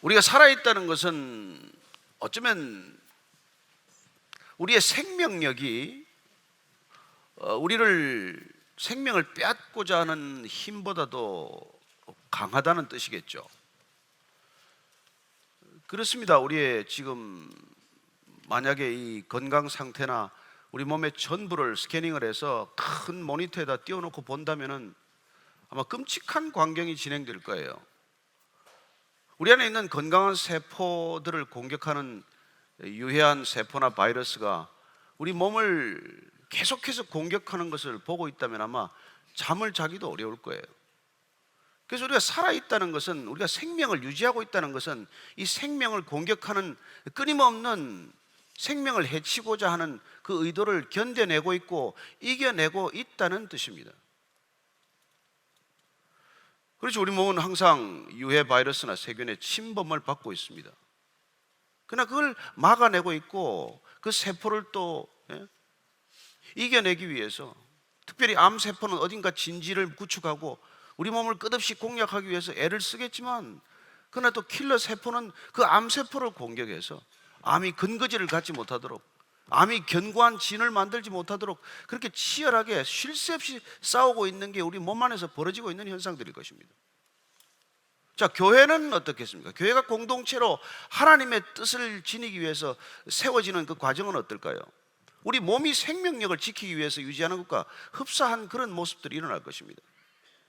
우리가 살아있다는 것은 어쩌면 우리의 생명력이 우리를 생명을 빼앗고자 하는 힘보다도 강하다는 뜻이겠죠. 그렇습니다. 우리의 지금 만약에 이 건강 상태나 우리 몸의 전부를 스캐닝을 해서 큰 모니터에다 띄워놓고 본다면은 아마 끔찍한 광경이 진행될 거예요. 우리 안에 있는 건강한 세포들을 공격하는 유해한 세포나 바이러스가 우리 몸을 계속해서 공격하는 것을 보고 있다면 아마 잠을 자기도 어려울 거예요. 그래서 우리가 살아있다는 것은, 우리가 생명을 유지하고 있다는 것은 이 생명을 공격하는 끊임없는 생명을 해치고자 하는 그 의도를 견뎌내고 있고 이겨내고 있다는 뜻입니다. 그렇죠. 우리 몸은 항상 유해 바이러스나 세균의 침범을 받고 있습니다. 그러나 그걸 막아내고 있고 그 세포를 또 이겨내기 위해서, 특별히 암세포는 어딘가 진지를 구축하고 우리 몸을 끝없이 공략하기 위해서 애를 쓰겠지만, 그러나 또 킬러 세포는 그 암세포를 공격해서 암이 근거지를 갖지 못하도록, 암이 견고한 진을 만들지 못하도록 그렇게 치열하게 쉴 새 없이 싸우고 있는 게 우리 몸 안에서 벌어지고 있는 현상들일 것입니다. 자, 교회는 어떻겠습니까? 교회가 공동체로 하나님의 뜻을 지니기 위해서 세워지는 그 과정은 어떨까요? 우리 몸이 생명력을 지키기 위해서 유지하는 것과 흡사한 그런 모습들이 일어날 것입니다.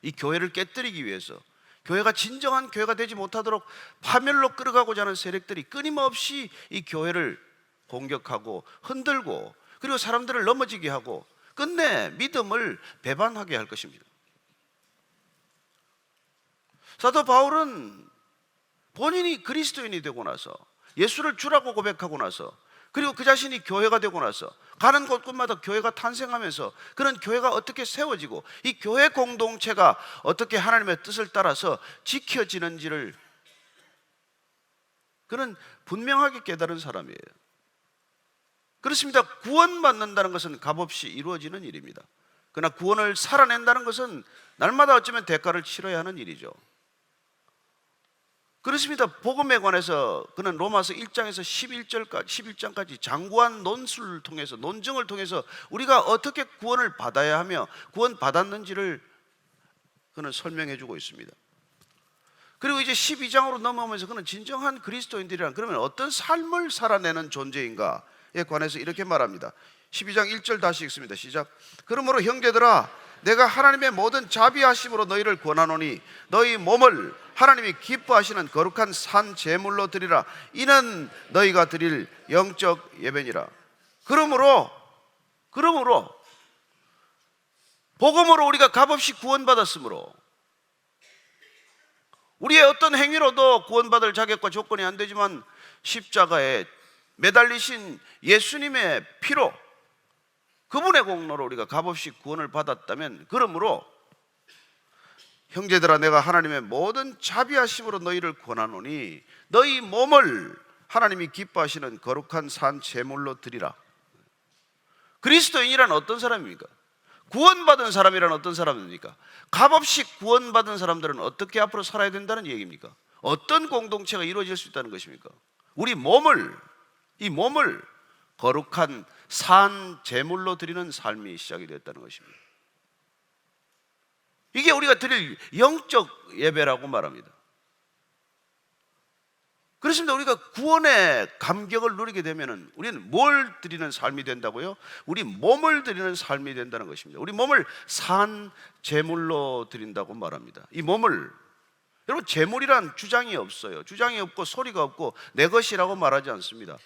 이 교회를 깨뜨리기 위해서, 교회가 진정한 교회가 되지 못하도록 파멸로 끌어가고자 하는 세력들이 끊임없이 이 교회를 공격하고 흔들고, 그리고 사람들을 넘어지게 하고 끝내 믿음을 배반하게 할 것입니다. 사도 바울은 본인이 그리스도인이 되고 나서, 예수를 주라고 고백하고 나서, 그리고 그 자신이 교회가 되고 나서 가는 곳곳마다 교회가 탄생하면서 그런 교회가 어떻게 세워지고 이 교회 공동체가 어떻게 하나님의 뜻을 따라서 지켜지는지를 그는 분명하게 깨달은 사람이에요. 그렇습니다. 구원받는다는 것은 값없이 이루어지는 일입니다. 그러나 구원을 살아낸다는 것은 날마다 어쩌면 대가를 치러야 하는 일이죠. 그렇습니다. 복음에 관해서 그는 로마서 1장에서 11장까지 장구한 논술을 통해서, 논증을 통해서 우리가 어떻게 구원을 받아야 하며 구원 받았는지를 그는 설명해 주고 있습니다. 그리고 이제 12장으로 넘어오면서 그는 진정한 그리스도인들이란 그러면 어떤 삶을 살아내는 존재인가에 관해서 이렇게 말합니다. 12장 1절 다시 읽습니다. 시작. 그러므로 형제들아, 내가 하나님의 모든 자비하심으로 너희를 권하노니 너희 몸을 하나님이 기뻐하시는 거룩한 산 제물로 드리라. 이는 너희가 드릴 영적 예배니라. 그러므로 복음으로 우리가 값없이 구원받았으므로 우리의 어떤 행위로도 구원받을 자격과 조건이 안 되지만 십자가에 매달리신 예수님의 피로, 그분의 공로로 우리가 값없이 구원을 받았다면, 그러므로 형제들아, 내가 하나님의 모든 자비하심으로 너희를 권하노니 너희 몸을 하나님이 기뻐하시는 거룩한 산 제물로 드리라. 그리스도인이란 어떤 사람입니까? 구원받은 사람이란 어떤 사람입니까? 값없이 구원받은 사람들은 어떻게 앞으로 살아야 된다는 얘기입니까? 어떤 공동체가 이루어질 수 있다는 것입니까? 우리 몸을, 이 몸을 거룩한 산 제물로 드리는 삶이 시작이 되었다는 것입니다. 이게 우리가 드릴 영적 예배라고 말합니다. 그렇습니다. 우리가 구원의 감격을 누리게 되면 우리는 뭘 드리는 삶이 된다고요? 우리 몸을 드리는 삶이 된다는 것입니다. 우리 몸을 산 제물로 드린다고 말합니다. 이 몸을, 여러분, 제물이란 주장이 없어요. 주장이 없고 소리가 없고 내 것이라고 말하지 않습니다.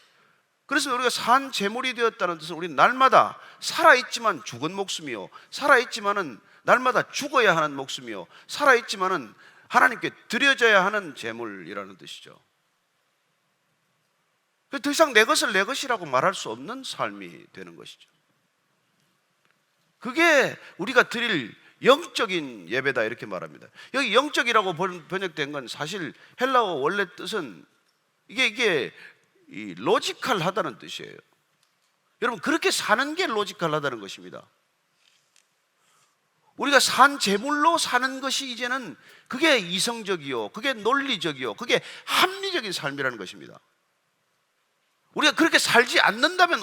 그래서 우리가 산 제물이 되었다는 뜻은 우리는 날마다 살아있지만 죽은 목숨이요, 살아있지만은 날마다 죽어야 하는 목숨이요, 살아있지만은 하나님께 드려져야 하는 제물이라는 뜻이죠. 더 이상 내 것을 내 것이라고 말할 수 없는 삶이 되는 것이죠. 그게 우리가 드릴 영적인 예배다, 이렇게 말합니다. 여기 영적이라고 번역된 건 사실 헬라어 원래 뜻은 이게 로지컬하다는 뜻이에요. 여러분, 그렇게 사는 게 로지컬하다는 것입니다. 우리가 산 제물로 사는 것이 이제는 그게 이성적이요, 그게 논리적이요, 그게 합리적이요 합리적인 삶이라는 것입니다. 우리가 그렇게 살지 않는다면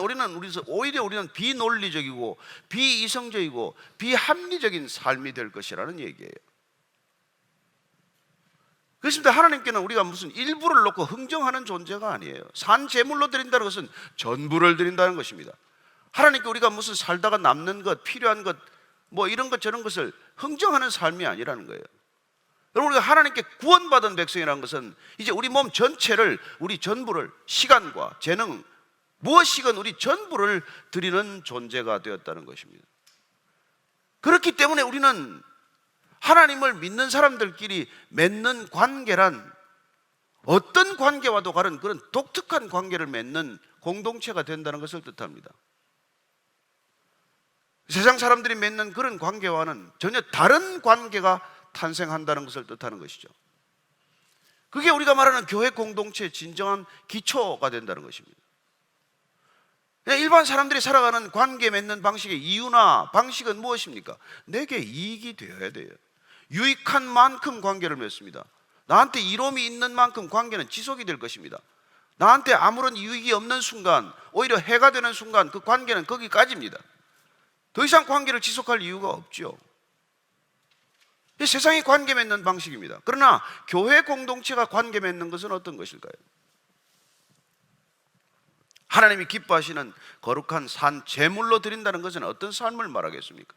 오히려 우리는 비논리적이고 비이성적이고 비합리적인 삶이 될 것이라는 얘기예요. 그렇습니다. 하나님께는 우리가 무슨 일부를 놓고 흥정하는 존재가 아니에요. 산 제물로 드린다는 것은 전부를 드린다는 것입니다. 하나님께 우리가 무슨 살다가 남는 것, 필요한 것, 뭐 이런 것 저런 것을 흥정하는 삶이 아니라는 거예요. 여러분, 우리가 하나님께 구원받은 백성이라는 것은 이제 우리 몸 전체를, 우리 전부를, 시간과 재능 무엇이건 우리 전부를 드리는 존재가 되었다는 것입니다. 그렇기 때문에 우리는 하나님을 믿는 사람들끼리 맺는 관계란 어떤 관계와도 다른 그런 독특한 관계를 맺는 공동체가 된다는 것을 뜻합니다. 세상 사람들이 맺는 그런 관계와는 전혀 다른 관계가 탄생한다는 것을 뜻하는 것이죠. 그게 우리가 말하는 교회 공동체의 진정한 기초가 된다는 것입니다. 일반 사람들이 살아가는 관계 맺는 방식의 이유나 방식은 무엇입니까? 내게 이익이 되어야 돼요. 유익한 만큼 관계를 맺습니다. 나한테 이로움이 있는 만큼 관계는 지속이 될 것입니다. 나한테 아무런 유익이 없는 순간, 오히려 해가 되는 순간 그 관계는 거기까지입니다. 더 이상 관계를 지속할 이유가 없죠. 세상이 관계 맺는 방식입니다. 그러나 교회 공동체가 관계 맺는 것은 어떤 것일까요? 하나님이 기뻐하시는 거룩한 산 제물로 드린다는 것은 어떤 삶을 말하겠습니까?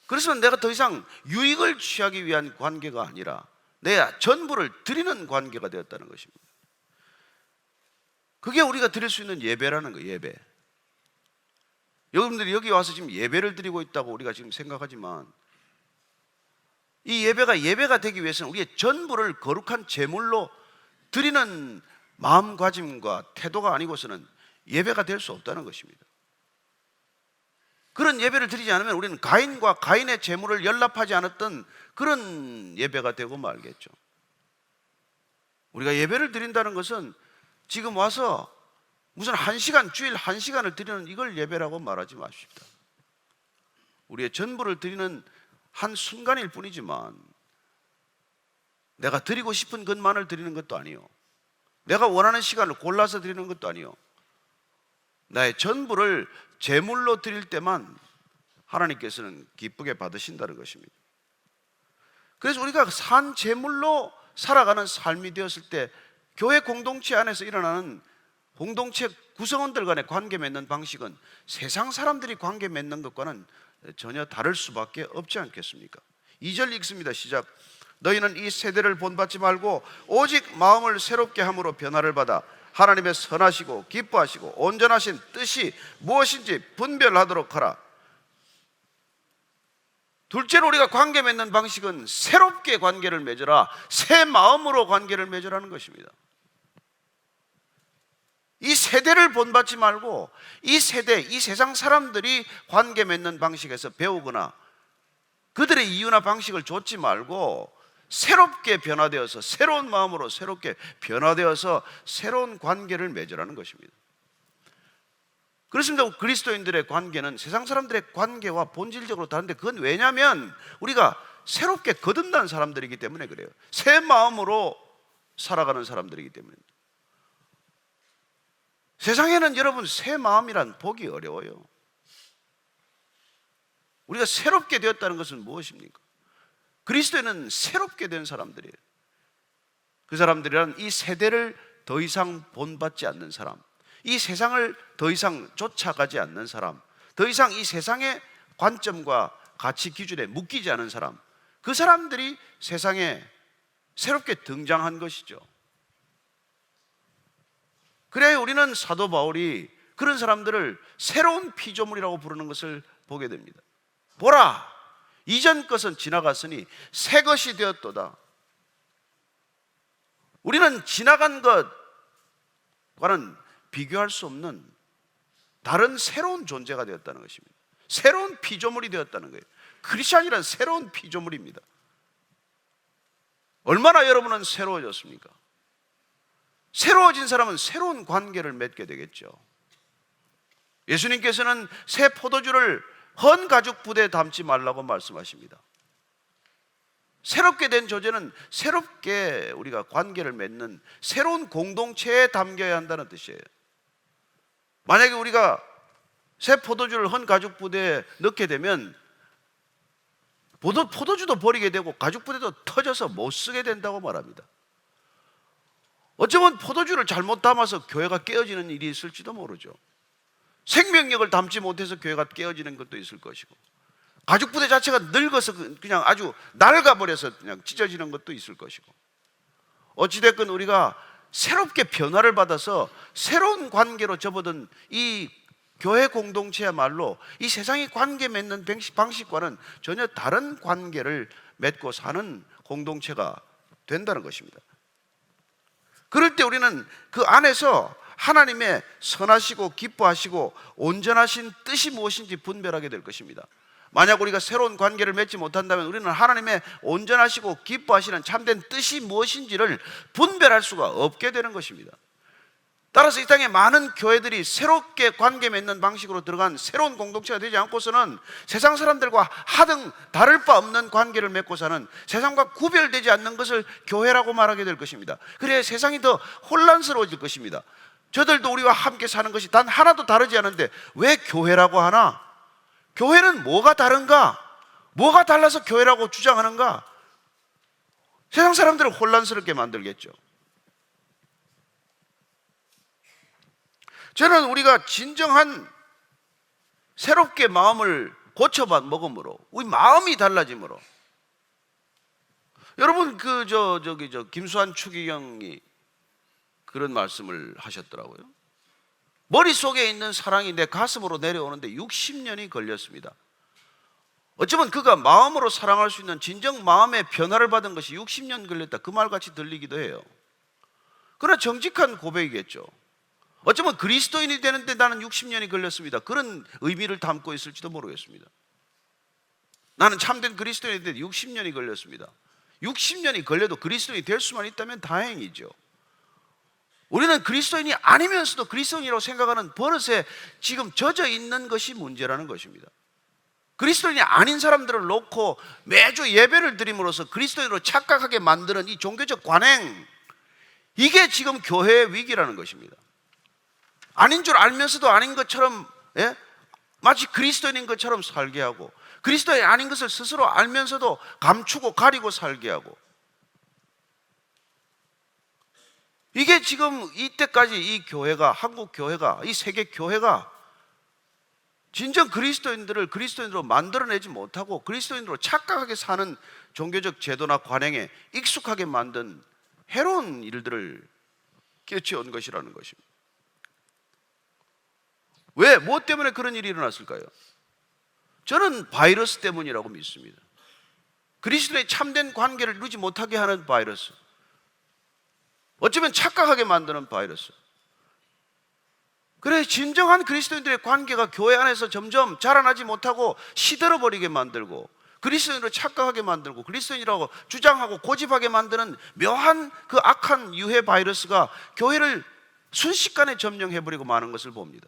그래서 내가 더 이상 유익을 취하기 위한 관계가 아니라 내 전부를 드리는 관계가 되었다는 것입니다. 그게 우리가 드릴 수 있는 예배라는 거예요. 예배. 여러분들이 여기 와서 지금 예배를 드리고 있다고 우리가 지금 생각하지만 이 예배가 되기 위해서는 우리의 전부를 거룩한 제물로 드리는 마음가짐과 태도가 아니고서는 예배가 될 수 없다는 것입니다. 그런 예배를 드리지 않으면 우리는 가인과 가인의 제물을 연납하지 않았던 그런 예배가 되고 말겠죠. 우리가 예배를 드린다는 것은 지금 와서 무슨 주일 1시간을 드리는 이걸 예배라고 말하지 마십시다. 우리의 전부를 드리는 한 순간일 뿐이지만 내가 드리고 싶은 것만을 드리는 것도 아니요, 내가 원하는 시간을 골라서 드리는 것도 아니요, 나의 전부를 제물로 드릴 때만 하나님께서는 기쁘게 받으신다는 것입니다. 그래서 우리가 산 제물로 살아가는 삶이 되었을 때 교회 공동체 안에서 일어나는 공동체 구성원들 간의 관계 맺는 방식은 세상 사람들이 관계 맺는 것과는 전혀 다를 수밖에 없지 않겠습니까? 2절 읽습니다. 시작. 너희는 이 세대를 본받지 말고 오직 마음을 새롭게 함으로 변화를 받아 하나님의 선하시고 기뻐하시고 온전하신 뜻이 무엇인지 분별하도록 하라. 둘째로 우리가 관계 맺는 방식은 새롭게 관계를 맺어라, 새 마음으로 관계를 맺으라는 것입니다. 이 세대를 본받지 말고 이 세상 사람들이 관계 맺는 방식에서 배우거나 그들의 이유나 방식을 좇지 말고 새롭게 변화되어서 새로운 마음으로 새롭게 변화되어서 새로운 관계를 맺으라는 것입니다. 그렇습니다. 그리스도인들의 관계는 세상 사람들의 관계와 본질적으로 다른데 그건 왜냐하면 우리가 새롭게 거듭난 사람들이기 때문에 그래요. 새 마음으로 살아가는 사람들이기 때문입니다. 세상에는 여러분 새 마음이란 보기 어려워요. 우리가 새롭게 되었다는 것은 무엇입니까? 그리스도인은 새롭게 된 사람들이에요. 그 사람들이란 이 세대를 더 이상 본받지 않는 사람, 이 세상을 더 이상 쫓아가지 않는 사람, 더 이상 이 세상의 관점과 가치 기준에 묶이지 않은 사람, 그 사람들이 세상에 새롭게 등장한 것이죠. 그래야 우리는 사도 바울이 그런 사람들을 새로운 피조물이라고 부르는 것을 보게 됩니다. 보라, 이전 것은 지나갔으니 새 것이 되었도다. 우리는 지나간 것과는 비교할 수 없는 다른 새로운 존재가 되었다는 것입니다. 새로운 피조물이 되었다는 거예요. 크리스찬이란 새로운 피조물입니다. 얼마나 여러분은 새로워졌습니까? 새로워진 사람은 새로운 관계를 맺게 되겠죠. 예수님께서는 새 포도주를 헌 가죽 부대에 담지 말라고 말씀하십니다. 새롭게 된 조제는 새롭게 우리가 관계를 맺는 새로운 공동체에 담겨야 한다는 뜻이에요. 만약에 우리가 새 포도주를 헌 가죽 부대에 넣게 되면 포도주도 버리게 되고 가죽 부대도 터져서 못 쓰게 된다고 말합니다. 어쩌면 포도주를 잘못 담아서 교회가 깨어지는 일이 있을지도 모르죠. 생명력을 담지 못해서 교회가 깨어지는 것도 있을 것이고, 가죽 부대 자체가 늙어서 그냥 아주 낡아버려서 그냥 찢어지는 것도 있을 것이고, 어찌됐건 우리가 새롭게 변화를 받아서 새로운 관계로 접어든 이 교회 공동체야말로 이 세상이 관계 맺는 방식과는 전혀 다른 관계를 맺고 사는 공동체가 된다는 것입니다. 그럴 때 우리는 그 안에서 하나님의 선하시고 기뻐하시고 온전하신 뜻이 무엇인지 분별하게 될 것입니다. 만약 우리가 새로운 관계를 맺지 못한다면 우리는 하나님의 온전하시고 기뻐하시는 참된 뜻이 무엇인지를 분별할 수가 없게 되는 것입니다. 따라서 이 땅에 많은 교회들이 새롭게 관계 맺는 방식으로 들어간 새로운 공동체가 되지 않고서는 세상 사람들과 하등 다를 바 없는 관계를 맺고 사는, 세상과 구별되지 않는 것을 교회라고 말하게 될 것입니다. 그래야 세상이 더 혼란스러워질 것입니다. 저들도 우리와 함께 사는 것이 단 하나도 다르지 않은데 왜 교회라고 하나? 교회는 뭐가 다른가? 뭐가 달라서 교회라고 주장하는가? 세상 사람들을 혼란스럽게 만들겠죠. 저는 우리가 진정한 새롭게 마음을 고쳐먹음으로, 우리 마음이 달라짐으로, 여러분 김수환 추기경이 그런 말씀을 하셨더라고요. 머릿속에 있는 사랑이 내 가슴으로 내려오는데 60년이 걸렸습니다. 어쩌면 그가 마음으로 사랑할 수 있는 진정 마음의 변화를 받은 것이 60년 걸렸다, 그 말같이 들리기도 해요. 그러나 정직한 고백이겠죠. 어쩌면 그리스도인이 되는데 나는 60년이 걸렸습니다, 그런 의미를 담고 있을지도 모르겠습니다. 나는 참된 그리스도인이 되는데 60년이 걸렸습니다. 60년이 걸려도 그리스도인이 될 수만 있다면 다행이죠. 우리는 그리스도인이 아니면서도 그리스도인이라고 생각하는 버릇에 지금 젖어 있는 것이 문제라는 것입니다. 그리스도인이 아닌 사람들을 놓고 매주 예배를 드림으로써 그리스도인으로 착각하게 만드는 이 종교적 관행, 이게 지금 교회의 위기라는 것입니다. 아닌 줄 알면서도 아닌 것처럼, 마치 그리스도인인 것처럼 살게 하고, 그리스도인이 아닌 것을 스스로 알면서도 감추고 가리고 살게 하고, 이게 지금 이때까지 이 교회가, 한국 교회가, 이 세계 교회가 진정 그리스도인들을 그리스도인으로 만들어내지 못하고 그리스도인으로 착각하게 사는 종교적 제도나 관행에 익숙하게 만든 해로운 일들을 끼쳐온 것이라는 것입니다. 왜? 무엇 때문에 그런 일이 일어났을까요? 저는 바이러스 때문이라고 믿습니다. 그리스도의 참된 관계를 이루지 못하게 하는 바이러스, 어쩌면 착각하게 만드는 바이러스. 그래, 진정한 그리스도인들의 관계가 교회 안에서 점점 자라나지 못하고 시들어버리게 만들고, 그리스도인으로 착각하게 만들고, 그리스도인이라고 주장하고 고집하게 만드는 묘한 그 악한 유해 바이러스가 교회를 순식간에 점령해버리고 마는 것을 봅니다.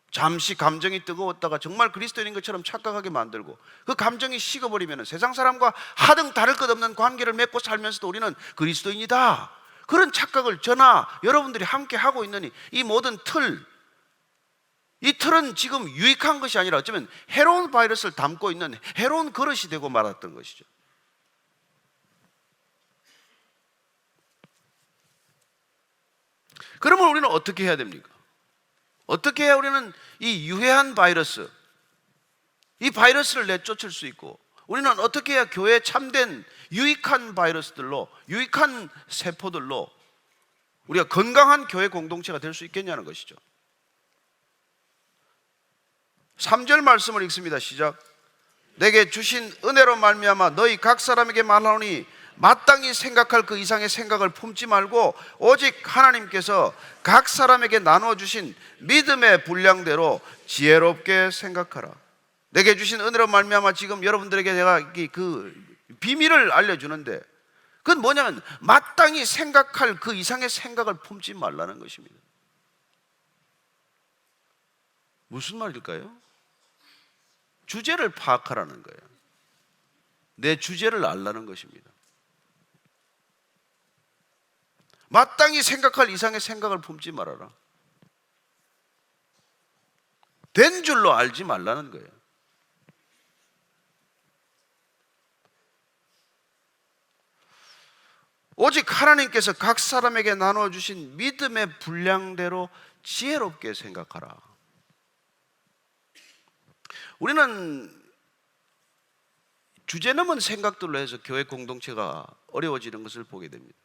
잠시 감정이 뜨거웠다가 정말 그리스도인인 것처럼 착각하게 만들고, 그 감정이 식어버리면 세상 사람과 하등 다를 것 없는 관계를 맺고 살면서도 우리는 그리스도인이다, 그런 착각을 저나 여러분들이 함께 하고 있는 이 모든 틀, 이 틀은 지금 유익한 것이 아니라 어쩌면 해로운 바이러스를 담고 있는 해로운 그릇이 되고 말았던 것이죠. 그러면 우리는 어떻게 해야 됩니까? 어떻게 해야 우리는 이 유해한 바이러스, 이 바이러스를 내쫓을 수 있고, 우리는 어떻게 해야 교회에 참된 유익한 바이러스들로, 유익한 세포들로 우리가 건강한 교회 공동체가 될 수 있겠냐는 것이죠. 3절 말씀을 읽습니다. 시작. 내게 주신 은혜로 말미암아 너희 각 사람에게 말하노니 마땅히 생각할 그 이상의 생각을 품지 말고 오직 하나님께서 각 사람에게 나누어 주신 믿음의 분량대로 지혜롭게 생각하라. 내게 주신 은혜로 말미암아, 지금 여러분들에게 내가 그 비밀을 알려주는데, 그건 뭐냐면 마땅히 생각할 그 이상의 생각을 품지 말라는 것입니다. 무슨 말일까요? 주제를 파악하라는 거예요. 내 주제를 알라는 것입니다. 마땅히 생각할 이상의 생각을 품지 말아라. 된 줄로 알지 말라는 거예요. 오직 하나님께서 각 사람에게 나눠주신 믿음의 분량대로 지혜롭게 생각하라. 우리는 주제 넘은 생각들로 해서 교회 공동체가 어려워지는 것을 보게 됩니다.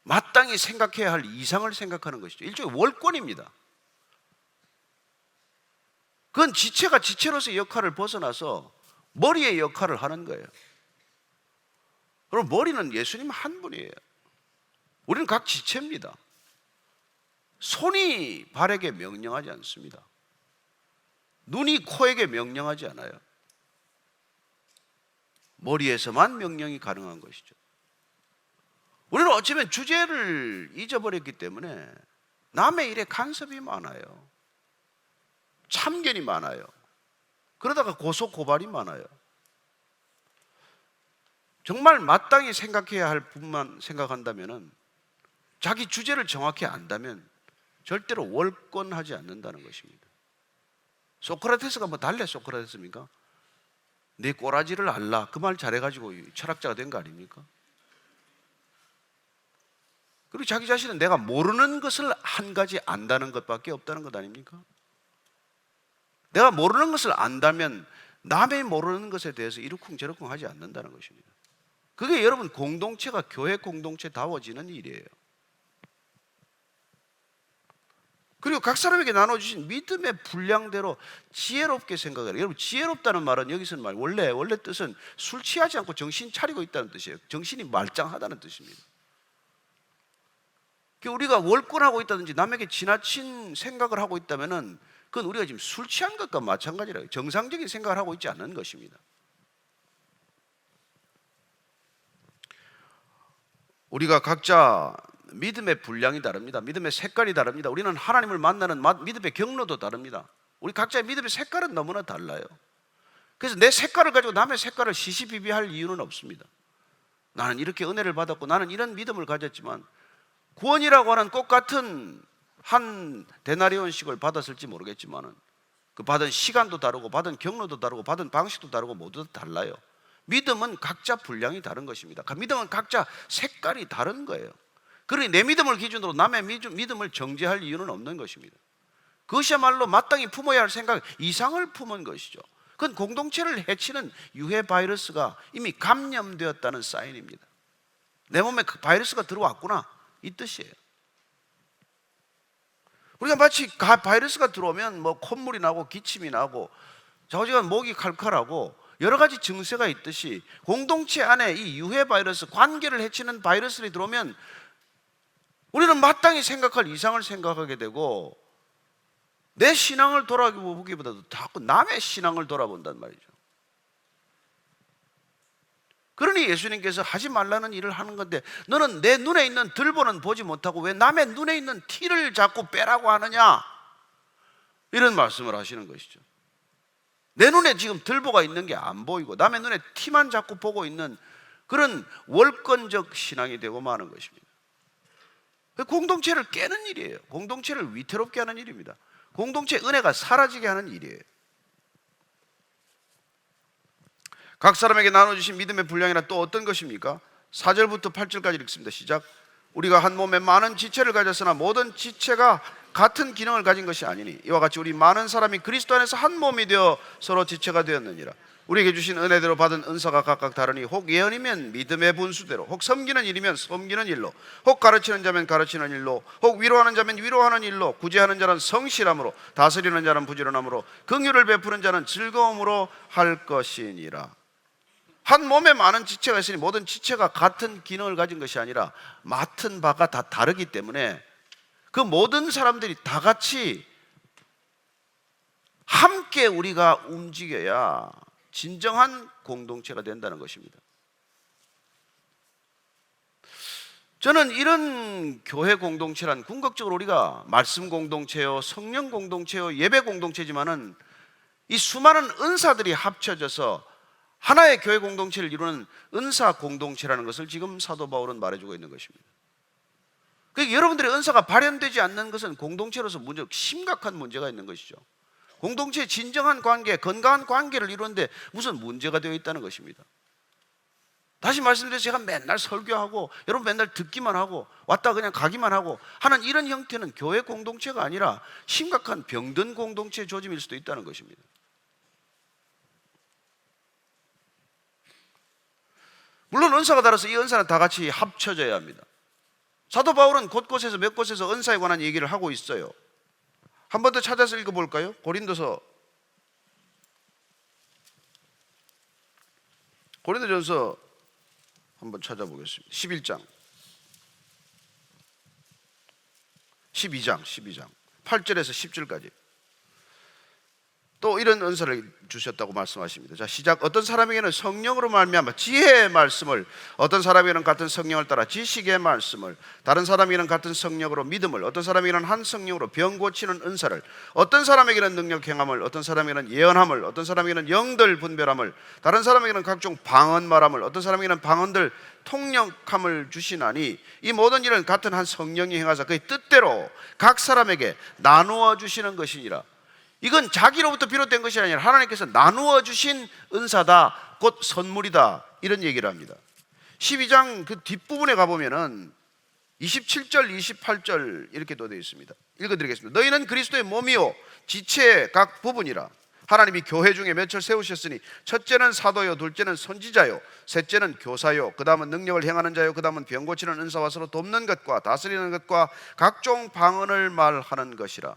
마땅히 생각해야 할 이상을 생각하는 것이죠. 일종의 월권입니다. 그건 지체가 지체로서의 역할을 벗어나서 머리의 역할을 하는 거예요. 그럼 머리는 예수님 한 분이에요. 우리는 각 지체입니다. 손이 발에게 명령하지 않습니다. 눈이 코에게 명령하지 않아요. 머리에서만 명령이 가능한 것이죠. 우리는 어쩌면 주제를 잊어버렸기 때문에 남의 일에 간섭이 많아요. 참견이 많아요. 그러다가 고소고발이 많아요. 정말 마땅히 생각해야 할 분만 생각한다면, 자기 주제를 정확히 안다면 절대로 월권하지 않는다는 것입니다. 소크라테스가 뭐 달래 소크라테스입니까? 내 꼬라지를 알라, 그 말 잘해가지고 철학자가 된 거 아닙니까? 그리고 자기 자신은 내가 모르는 것을 한 가지 안다는 것밖에 없다는 것 아닙니까? 내가 모르는 것을 안다면 남의 모르는 것에 대해서 이러쿵저러쿵 하지 않는다는 것입니다. 그게 여러분 공동체가 교회 공동체다워지는 일이에요. 그리고 각 사람에게 나눠주신 믿음의 분량대로 지혜롭게 생각해라. 여러분, 지혜롭다는 말은 여기서 원래 뜻은 술 취하지 않고 정신 차리고 있다는 뜻이에요. 정신이 말짱하다는 뜻입니다. 우리가 월권하고 있다든지 남에게 지나친 생각을 하고 있다면 그건 우리가 지금 술 취한 것과 마찬가지라고요. 정상적인 생각을 하고 있지 않는 것입니다. 우리가 각자 믿음의 분량이 다릅니다. 믿음의 색깔이 다릅니다. 우리는 하나님을 만나는 믿음의 경로도 다릅니다. 우리 각자의 믿음의 색깔은 너무나 달라요. 그래서 내 색깔을 가지고 남의 색깔을 시시비비할 이유는 없습니다. 나는 이렇게 은혜를 받았고 나는 이런 믿음을 가졌지만, 구원이라고 하는 꽃 같은 한 데나리온씩을 받았을지 모르겠지만 그 받은 시간도 다르고 받은 경로도 다르고 받은 방식도 다르고 모두 달라요. 믿음은 각자 분량이 다른 것입니다. 믿음은 각자 색깔이 다른 거예요. 그러니 내 믿음을 기준으로 남의 믿음을 정죄할 이유는 없는 것입니다. 그것이야말로 마땅히 품어야 할 생각 이상을 품은 것이죠. 그건 공동체를 해치는 유해 바이러스가 이미 감염되었다는 사인입니다. 내 몸에 그 바이러스가 들어왔구나, 이 뜻이에요. 우리가 마치 바이러스가 들어오면 뭐 콧물이 나고 기침이 나고 좌우지간 목이 칼칼하고 여러 가지 증세가 있듯이, 공동체 안에 이 유해 바이러스, 관계를 해치는 바이러스들이 들어오면 우리는 마땅히 생각할 이상을 생각하게 되고 내 신앙을 돌아보기보다도 자꾸 남의 신앙을 돌아본단 말이죠. 그러니 예수님께서 하지 말라는 일을 하는 건데, 너는 내 눈에 있는 들보는 보지 못하고 왜 남의 눈에 있는 티를 자꾸 빼라고 하느냐, 이런 말씀을 하시는 것이죠. 내 눈에 지금 들보가 있는 게 안 보이고 남의 눈에 티만 자꾸 보고 있는 그런 월권적 신앙이 되고 마는 것입니다. 공동체를 깨는 일이에요. 공동체를 위태롭게 하는 일입니다. 공동체 은혜가 사라지게 하는 일이에요. 각 사람에게 나눠주신 믿음의 분량이란 또 어떤 것입니까? 4절부터 8절까지 읽습니다. 시작. 우리가 한 몸에 많은 지체를 가졌으나 모든 지체가 같은 기능을 가진 것이 아니니 이와 같이 우리 많은 사람이 그리스도 안에서 한 몸이 되어 서로 지체가 되었느니라. 우리에게 주신 은혜대로 받은 은사가 각각 다르니 혹 예언이면 믿음의 분수대로, 혹 섬기는 일이면 섬기는 일로, 혹 가르치는 자면 가르치는 일로, 혹 위로하는 자면 위로하는 일로, 구제하는 자는 성실함으로, 다스리는 자는 부지런함으로, 긍휼을 베푸는 자는 즐거움으로 할 것이니라. 한 몸에 많은 지체가 있으니 모든 지체가 같은 기능을 가진 것이 아니라 맡은 바가 다 다르기 때문에 그 모든 사람들이 다 같이 함께 우리가 움직여야 진정한 공동체가 된다는 것입니다. 저는 이런 교회 공동체란 궁극적으로 우리가 말씀 공동체요, 성령 공동체요, 예배 공동체지만은 이 수많은 은사들이 합쳐져서 하나의 교회 공동체를 이루는 은사 공동체라는 것을 지금 사도 바울은 말해주고 있는 것입니다. 그러니까 여러분들의 은사가 발현되지 않는 것은 공동체로서 심각한 문제가 있는 것이죠. 공동체의 진정한 관계, 건강한 관계를 이루는데 무슨 문제가 되어 있다는 것입니다. 다시 말씀드려서 제가 맨날 설교하고 여러분 맨날 듣기만 하고 왔다 그냥 가기만 하고 하는 이런 형태는 교회 공동체가 아니라 심각한 병든 공동체의 조짐일 수도 있다는 것입니다. 물론 은사가 달라서 이 은사는 다 같이 합쳐져야 합니다. 사도 바울은 곳곳에서 몇 곳에서 은사에 관한 얘기를 하고 있어요. 한 번 더 찾아서 읽어볼까요? 고린도전서 한번 찾아보겠습니다. 12장 8절에서 10절까지 또 이런 은사를 주셨다고 말씀하십니다. 자, 시작. 어떤 사람에게는 성령으로 말미암아 지혜의 말씀을, 어떤 사람에게는 같은 성령을 따라 지식의 말씀을, 다른 사람에게는 같은 성령으로 믿음을, 어떤 사람에게는 한 성령으로 병 고치는 은사를, 어떤 사람에게는 능력 행함을, 어떤 사람에게는 예언함을, 어떤 사람에게는 영들 분별함을, 다른 사람에게는 각종 방언 말함을, 어떤 사람에게는 방언들 통역함을 주시나니 이 모든 일은 같은 한 성령이 행하사 그의 뜻대로 각 사람에게 나누어 주시는 것이니라. 이건 자기로부터 비롯된 것이 아니라 하나님께서 나누어 주신 은사다, 곧 선물이다, 이런 얘기를 합니다. 12장 그 뒷부분에 가보면은 27절 28절 이렇게 또 되어 있습니다. 읽어드리겠습니다. 너희는 그리스도의 몸이요 지체의 각 부분이라. 하나님이 교회 중에 몇을 세우셨으니 첫째는 사도요, 둘째는 선지자요, 셋째는 교사요, 그 다음은 능력을 행하는 자요, 그 다음은 병 고치는 은사와 서로 돕는 것과 다스리는 것과 각종 방언을 말하는 것이라.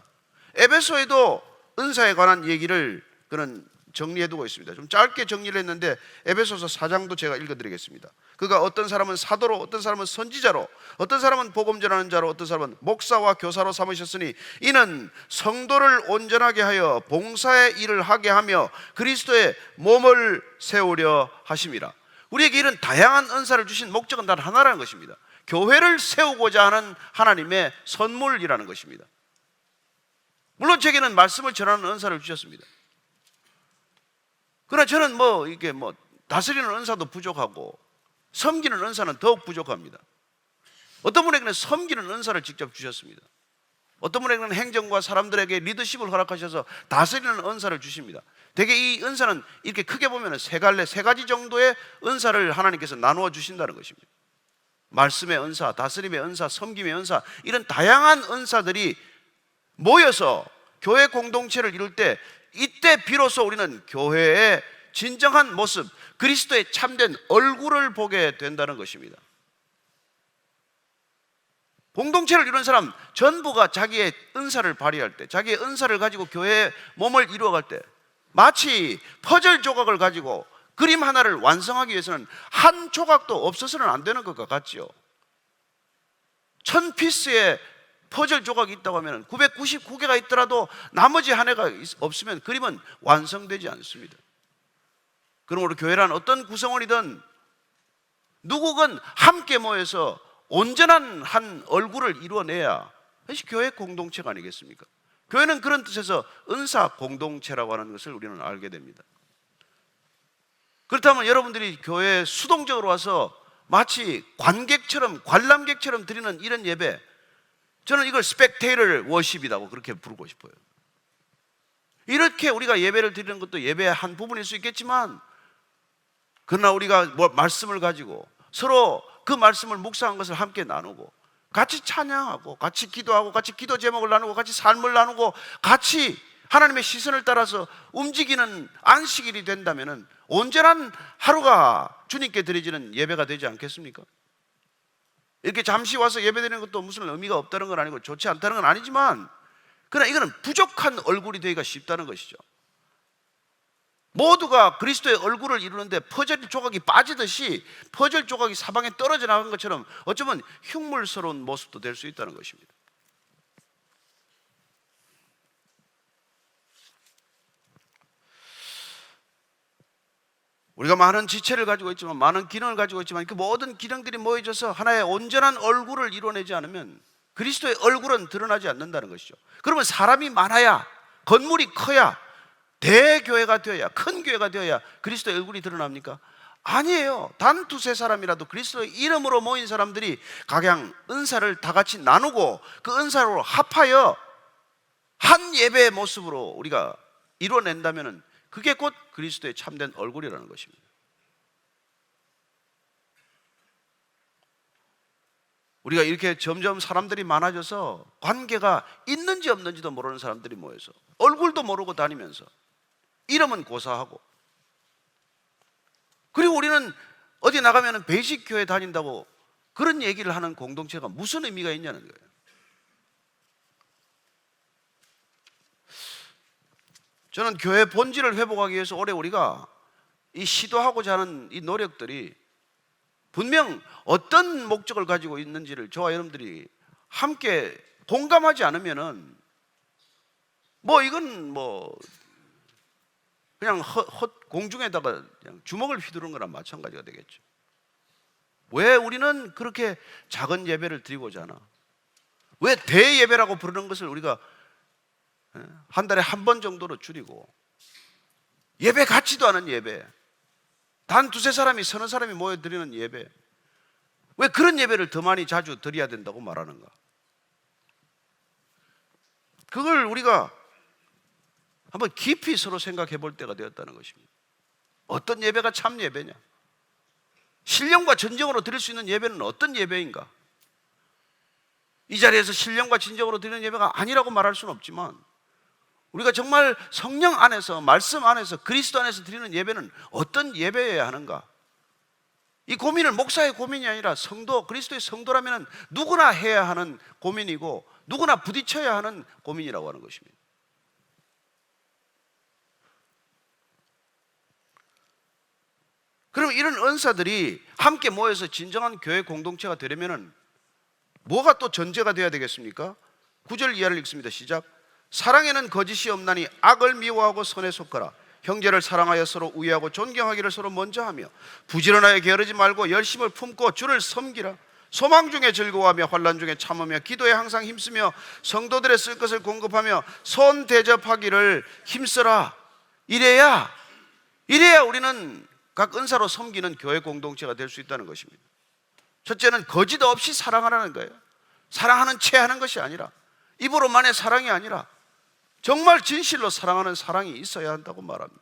에베소에도 은사에 관한 얘기를 그는 정리해두고 있습니다. 좀 짧게 정리를 했는데 에베소서 4장도 제가 읽어드리겠습니다. 그가 어떤 사람은 사도로, 어떤 사람은 선지자로, 어떤 사람은 복음 전하는 자로, 어떤 사람은 목사와 교사로 삼으셨으니 이는 성도를 온전하게 하여 봉사의 일을 하게 하며 그리스도의 몸을 세우려 하심이라. 우리에게 이런 다양한 은사를 주신 목적은 단 하나라는 것입니다. 교회를 세우고자 하는 하나님의 선물이라는 것입니다. 물론 제게는 말씀을 전하는 은사를 주셨습니다. 그러나 저는 이게 다스리는 은사도 부족하고 섬기는 은사는 더욱 부족합니다. 어떤 분에게는 섬기는 은사를 직접 주셨습니다. 어떤 분에게는 행정과 사람들에게 리더십을 허락하셔서 다스리는 은사를 주십니다. 대개 이 은사는 이렇게 크게 보면 세 가지 정도의 은사를 하나님께서 나누어 주신다는 것입니다. 말씀의 은사, 다스림의 은사, 섬김의 은사, 이런 다양한 은사들이 모여서 교회 공동체를 이룰 때 이때 비로소 우리는 교회의 진정한 모습, 그리스도의 참된 얼굴을 보게 된다는 것입니다. 공동체를 이루는 사람 전부가 자기의 은사를 발휘할 때, 자기의 은사를 가지고 교회의 몸을 이루어갈 때 마치 퍼즐 조각을 가지고 그림 하나를 완성하기 위해서는 한 조각도 없어서는 안 되는 것과 같지요. 1000피스의 퍼즐 조각이 있다고 하면 999개가 있더라도 나머지 한 해가 없으면 그림은 완성되지 않습니다. 그러므로 교회란 어떤 구성원이든 누구건 함께 모여서 온전한 한 얼굴을 이루어내야 그것이 교회 공동체가 아니겠습니까? 교회는 그런 뜻에서 은사 공동체라고 하는 것을 우리는 알게 됩니다. 그렇다면 여러분들이 교회에 수동적으로 와서 마치 관람객처럼 드리는 이런 예배, 저는 이걸 스펙테이터 워십이라고 그렇게 부르고 싶어요. 이렇게 우리가 예배를 드리는 것도 예배의 한 부분일 수 있겠지만, 그러나 우리가 말씀을 가지고 서로 그 말씀을 묵상한 것을 함께 나누고 같이 찬양하고 같이 기도하고 같이 기도 제목을 나누고 같이 삶을 나누고 같이 하나님의 시선을 따라서 움직이는 안식일이 된다면 온전한 하루가 주님께 드려지는 예배가 되지 않겠습니까? 이렇게 잠시 와서 예배드리는 것도 무슨 의미가 없다는 건 아니고 좋지 않다는 건 아니지만, 그러나 이거는 부족한 얼굴이 되기가 쉽다는 것이죠. 모두가 그리스도의 얼굴을 이루는데 퍼즐 조각이 빠지듯이 퍼즐 조각이 사방에 떨어져 나간 것처럼 어쩌면 흉물스러운 모습도 될 수 있다는 것입니다. 우리가 많은 지체를 가지고 있지만, 많은 기능을 가지고 있지만 그 모든 기능들이 모여져서 하나의 온전한 얼굴을 이루어내지 않으면 그리스도의 얼굴은 드러나지 않는다는 것이죠. 그러면 사람이 많아야, 건물이 커야 대교회가 되어야, 큰 교회가 되어야 그리스도의 얼굴이 드러납니까? 아니에요. 단 두세 사람이라도 그리스도의 이름으로 모인 사람들이 각양 은사를 다 같이 나누고 그 은사로 합하여 한 예배의 모습으로 우리가 이루어낸다면 그게 곧 그리스도의 참된 얼굴이라는 것입니다. 우리가 이렇게 점점 사람들이 많아져서 관계가 있는지 없는지도 모르는 사람들이 모여서 얼굴도 모르고 다니면서 이름은 고사하고, 그리고 우리는 어디 나가면 배식 교회 다닌다고 그런 얘기를 하는 공동체가 무슨 의미가 있냐는 거예요. 저는 교회 본질을 회복하기 위해서 올해 우리가 이 시도하고자 하는 이 노력들이 분명 어떤 목적을 가지고 있는지를 저와 여러분들이 함께 공감하지 않으면은 이건 그냥 공중에다가 그냥 주먹을 휘두르는 거랑 마찬가지가 되겠죠. 왜 우리는 그렇게 작은 예배를 드리고자 하나? 왜 대예배라고 부르는 것을 우리가 한 달에 한 번 정도로 줄이고, 예배 같지도 않은 예배, 단 두세 사람이 서너 사람이 모여드리는 예배, 왜 그런 예배를 더 많이 자주 드려야 된다고 말하는가? 그걸 우리가 한번 깊이 서로 생각해 볼 때가 되었다는 것입니다. 어떤 예배가 참 예배냐? 신령과 진정으로 드릴 수 있는 예배는 어떤 예배인가? 이 자리에서 신령과 진정으로 드리는 예배가 아니라고 말할 수는 없지만, 우리가 정말 성령 안에서, 말씀 안에서, 그리스도 안에서 드리는 예배는 어떤 예배여야 하는가? 이 고민을 목사의 고민이 아니라 성도, 그리스도의 성도라면 누구나 해야 하는 고민이고 누구나 부딪혀야 하는 고민이라고 하는 것입니다. 그럼 이런 은사들이 함께 모여서 진정한 교회 공동체가 되려면 뭐가 또 전제가 되어야 되겠습니까? 9절 이하를 읽습니다. 시작. 사랑에는 거짓이 없나니 악을 미워하고 선에 속하라. 형제를 사랑하여 서로 우애하고 존경하기를 서로 먼저 하며 부지런하여 게으르지 말고 열심을 품고 주를 섬기라. 소망 중에 즐거워하며 환난 중에 참으며 기도에 항상 힘쓰며 성도들의 쓸 것을 공급하며 손 대접하기를 힘쓰라. 이래야 우리는 각 은사로 섬기는 교회 공동체가 될 수 있다는 것입니다. 첫째는 거짓 없이 사랑하라는 거예요. 사랑하는 채 하는 것이 아니라, 입으로만의 사랑이 아니라 정말 진실로 사랑하는 사랑이 있어야 한다고 말합니다.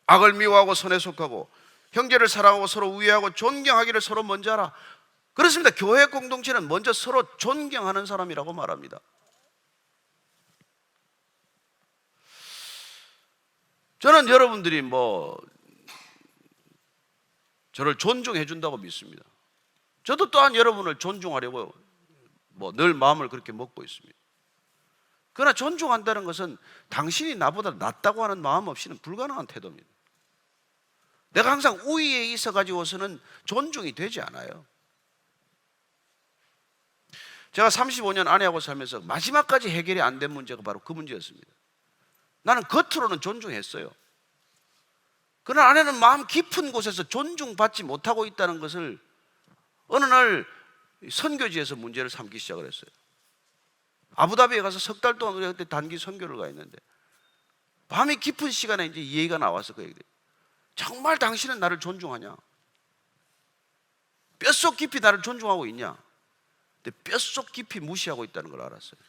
악을 미워하고 선에 속하고 형제를 사랑하고 서로 우애하고 존경하기를 서로 먼저 하라. 그렇습니다. 교회 공동체는 먼저 서로 존경하는 사람이라고 말합니다. 저는 여러분들이 저를 존중해 준다고 믿습니다. 저도 또한 여러분을 존중하려고 늘 마음을 그렇게 먹고 있습니다. 그러나 존중한다는 것은 당신이 나보다 낫다고 하는 마음 없이는 불가능한 태도입니다. 내가 항상 우위에 있어 가지고서는 존중이 되지 않아요. 제가 35년 아내하고 살면서 마지막까지 해결이 안 된 문제가 바로 그 문제였습니다. 나는 겉으로는 존중했어요. 그러나 아내는 마음 깊은 곳에서 존중받지 못하고 있다는 것을 어느 날 선교지에서 문제를 삼기 시작을 했어요. 아부다비에 가서 석 달 동안 우리가 그때 단기 선교를 가 있는데 밤이 깊은 시간에 이제 이 얘기가 나와서 그 얘기를, 정말 당신은 나를 존중하냐? 뼛속 깊이 나를 존중하고 있냐? 근데 뼛속 깊이 무시하고 있다는 걸 알았어요.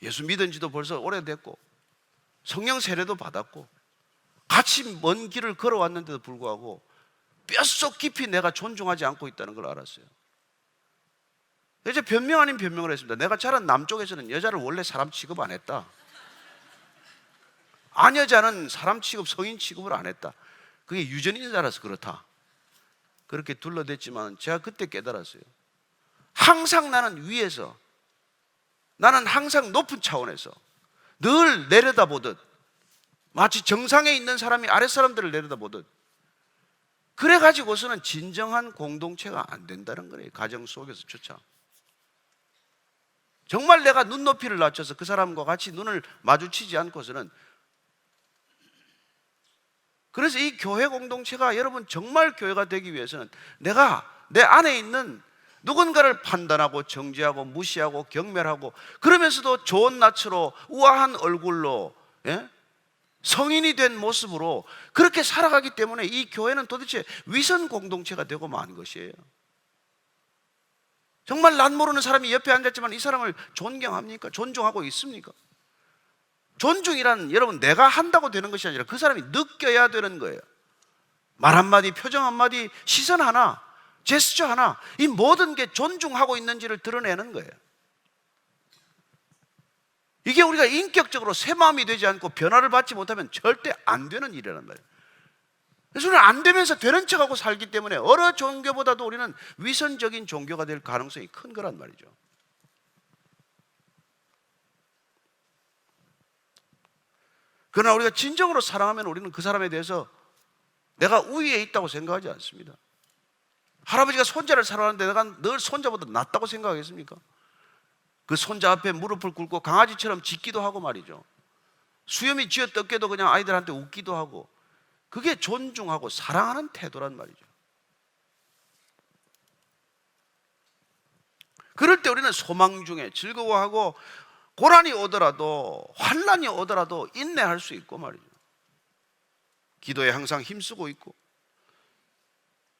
예수 믿은 지도 벌써 오래됐고 성령 세례도 받았고 같이 먼 길을 걸어왔는데도 불구하고 뼛속 깊이 내가 존중하지 않고 있다는 걸 알았어요. 이제 변명 아닌 변명을 했습니다. 내가 자란 남쪽에서는 여자를 원래 사람 취급 안 했다. 아녀자는 사람 취급, 성인 취급을 안 했다. 그게 유전인자라서 그렇다. 그렇게 둘러댔지만 제가 그때 깨달았어요. 항상 나는 위에서, 나는 항상 높은 차원에서 늘 내려다보듯, 마치 정상에 있는 사람이 아랫사람들을 내려다보듯, 그래가지고서는 진정한 공동체가 안 된다는 거예요. 가정 속에서조차. 정말 내가 눈높이를 낮춰서 그 사람과 같이 눈을 마주치지 않고서는, 그래서 이 교회 공동체가 여러분 정말 교회가 되기 위해서는 내가 내 안에 있는 누군가를 판단하고 정죄하고 무시하고 경멸하고, 그러면서도 좋은 낯으로 우아한 얼굴로, 예? 성인이 된 모습으로 그렇게 살아가기 때문에 이 교회는 도대체 위선 공동체가 되고 만 것이에요. 정말 난 모르는 사람이 옆에 앉았지만 이 사람을 존경합니까? 존중하고 있습니까? 존중이란, 여러분, 내가 한다고 되는 것이 아니라 그 사람이 느껴야 되는 거예요. 말 한마디, 표정 한마디, 시선 하나, 제스처 하나, 이 모든 게 존중하고 있는지를 드러내는 거예요. 이게 우리가 인격적으로 새 마음이 되지 않고 변화를 받지 못하면 절대 안 되는 일이란 말이에요. 그래서 우리는 안 되면서 되는 척하고 살기 때문에 어느 종교보다도 우리는 위선적인 종교가 될 가능성이 큰 거란 말이죠. 그러나 우리가 진정으로 사랑하면 우리는 그 사람에 대해서 내가 우위에 있다고 생각하지 않습니다. 할아버지가 손자를 사랑하는데 내가 늘 손자보다 낫다고 생각하겠습니까? 그 손자 앞에 무릎을 꿇고 강아지처럼 짖기도 하고 말이죠. 수염이 쥐어뜯겨도 그냥 아이들한테 웃기도 하고, 그게 존중하고 사랑하는 태도란 말이죠. 그럴 때 우리는 소망 중에 즐거워하고, 고난이 오더라도 환난이 오더라도 인내할 수 있고 말이죠. 기도에 항상 힘쓰고 있고,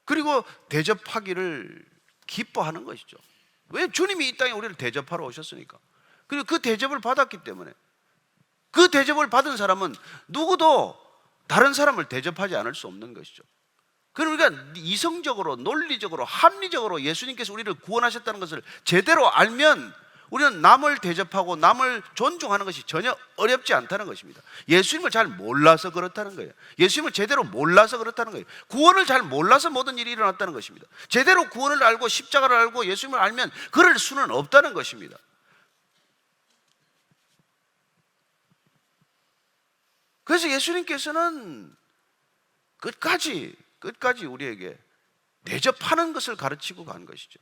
그리고 대접하기를 기뻐하는 것이죠. 왜? 주님이 이 땅에 우리를 대접하러 오셨으니까. 그리고 그 대접을 받았기 때문에, 그 대접을 받은 사람은 누구도 다른 사람을 대접하지 않을 수 없는 것이죠. 그러니까 이성적으로, 논리적으로, 합리적으로 예수님께서 우리를 구원하셨다는 것을 제대로 알면 우리는 남을 대접하고 남을 존중하는 것이 전혀 어렵지 않다는 것입니다. 예수님을 잘 몰라서 그렇다는 거예요. 예수님을 제대로 몰라서 그렇다는 거예요. 구원을 잘 몰라서 모든 일이 일어났다는 것입니다. 제대로 구원을 알고 십자가를 알고 예수님을 알면 그럴 수는 없다는 것입니다. 그래서 예수님께서는 끝까지 우리에게 대접하는 것을 가르치고 간 것이죠.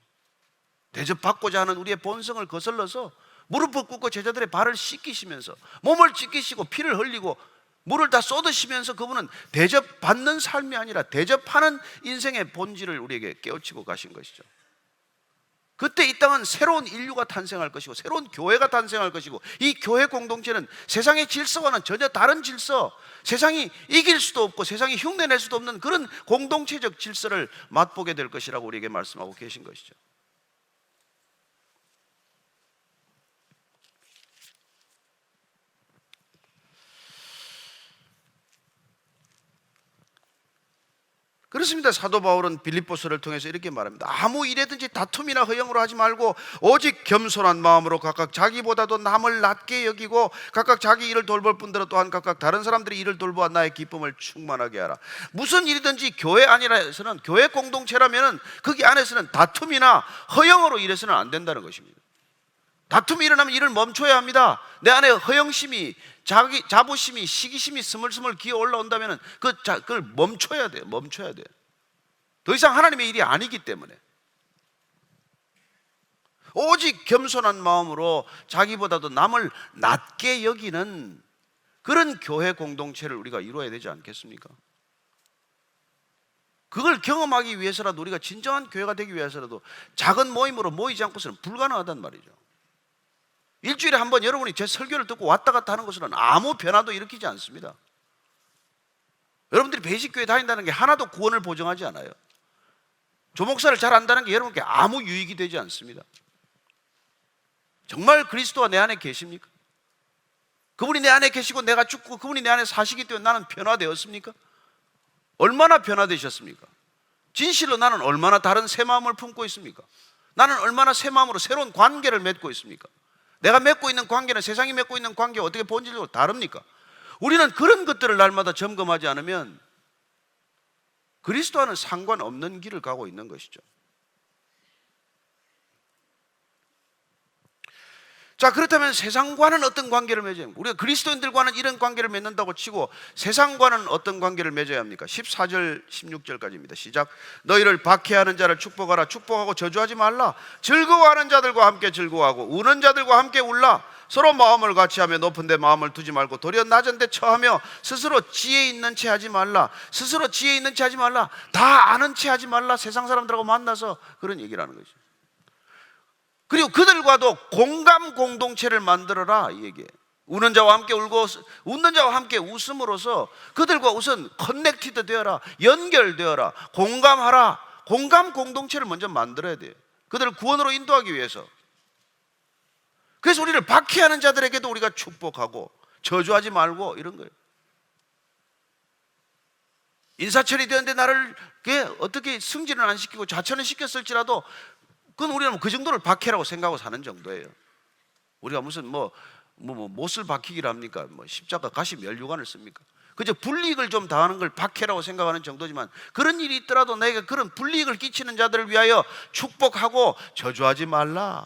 대접받고자 하는 우리의 본성을 거슬러서 무릎을 꿇고 제자들의 발을 씻기시면서 몸을 찢기시고 피를 흘리고 물을 다 쏟으시면서 그분은 대접받는 삶이 아니라 대접하는 인생의 본질을 우리에게 깨우치고 가신 것이죠. 그때 이 땅은 새로운 인류가 탄생할 것이고 새로운 교회가 탄생할 것이고, 이 교회 공동체는 세상의 질서와는 전혀 다른 질서, 세상이 이길 수도 없고 세상이 흉내낼 수도 없는 그런 공동체적 질서를 맛보게 될 것이라고 우리에게 말씀하고 계신 것이죠. 그렇습니다. 사도 바울은 빌립보서를 통해서 이렇게 말합니다. 아무 일에든지 다툼이나 허영으로 하지 말고 오직 겸손한 마음으로 각각 자기보다도 남을 낮게 여기고 각각 자기 일을 돌볼 뿐더러 또한 각각 다른 사람들의 일을 돌보아 나의 기쁨을 충만하게 하라. 무슨 일이든지 교회 안이라서는, 교회 공동체라면은 거기 안에서는 다툼이나 허영으로 일해서는 안 된다는 것입니다. 다툼이 일어나면 일을 멈춰야 합니다. 내 안에 허영심이, 자부심이, 시기심이 스물스물 기어 올라온다면 그걸 멈춰야 돼요. 멈춰야 돼요. 더 이상 하나님의 일이 아니기 때문에. 오직 겸손한 마음으로 자기보다도 남을 낮게 여기는 그런 교회 공동체를 우리가 이루어야 되지 않겠습니까? 그걸 경험하기 위해서라도, 우리가 진정한 교회가 되기 위해서라도 작은 모임으로 모이지 않고서는 불가능하단 말이죠. 일주일에 한 번 여러분이 제 설교를 듣고 왔다 갔다 하는 것은 아무 변화도 일으키지 않습니다. 여러분들이 베이직교회 다닌다는 게 하나도 구원을 보증하지 않아요. 조목사를 잘 안다는 게 여러분께 아무 유익이 되지 않습니다. 정말 그리스도가 내 안에 계십니까? 그분이 내 안에 계시고 내가 죽고 그분이 내 안에 사시기 때문에 나는 변화되었습니까? 얼마나 변화되셨습니까? 진실로 나는 얼마나 다른 새 마음을 품고 있습니까? 나는 얼마나 새 마음으로 새로운 관계를 맺고 있습니까? 내가 맺고 있는 관계는 세상이 맺고 있는 관계와 어떻게 본질적으로 다릅니까? 우리는 그런 것들을 날마다 점검하지 않으면 그리스도와는 상관없는 길을 가고 있는 것이죠. 자, 그렇다면 세상과는 어떤 관계를 맺어야 합니까? 우리가 그리스도인들과는 이런 관계를 맺는다고 치고 세상과는 어떤 관계를 맺어야 합니까? 14절 16절까지입니다. 시작. 너희를 박해하는 자를 축복하라. 축복하고 저주하지 말라. 즐거워하는 자들과 함께 즐거워하고 우는 자들과 함께 울라. 서로 마음을 같이하며 높은 데 마음을 두지 말고 도리어 낮은 데 처하며 스스로 지혜 있는 채 하지 말라. 스스로 지혜 있는 채 하지 말라. 다 아는 채 하지 말라. 세상 사람들하고 만나서 그런 얘기를 하는 거죠. 그리고 그들과도 공감 공동체를 만들어라 이 얘기예요. 우는 자와 함께 울고 웃는 자와 함께 웃음으로써 그들과 우선 커넥티드 되어라, 연결되어라, 공감하라. 공감 공동체를 먼저 만들어야 돼요. 그들을 구원으로 인도하기 위해서. 그래서 우리를 박해하는 자들에게도 우리가 축복하고 저주하지 말고 이런 거예요. 인사철이 되었는데 나를 어떻게 승진을 안 시키고 좌천을 시켰을지라도 그건 우리는 그 정도를 박해라고 생각하고 사는 정도예요. 우리가 무슨 못을 박히기를 합니까? 십자가 가시 멸류관을 씁니까? 그저 불이익을 좀 당하는 걸 박해라고 생각하는 정도지만 그런 일이 있더라도 내가 그런 불이익을 끼치는 자들을 위하여 축복하고 저주하지 말라.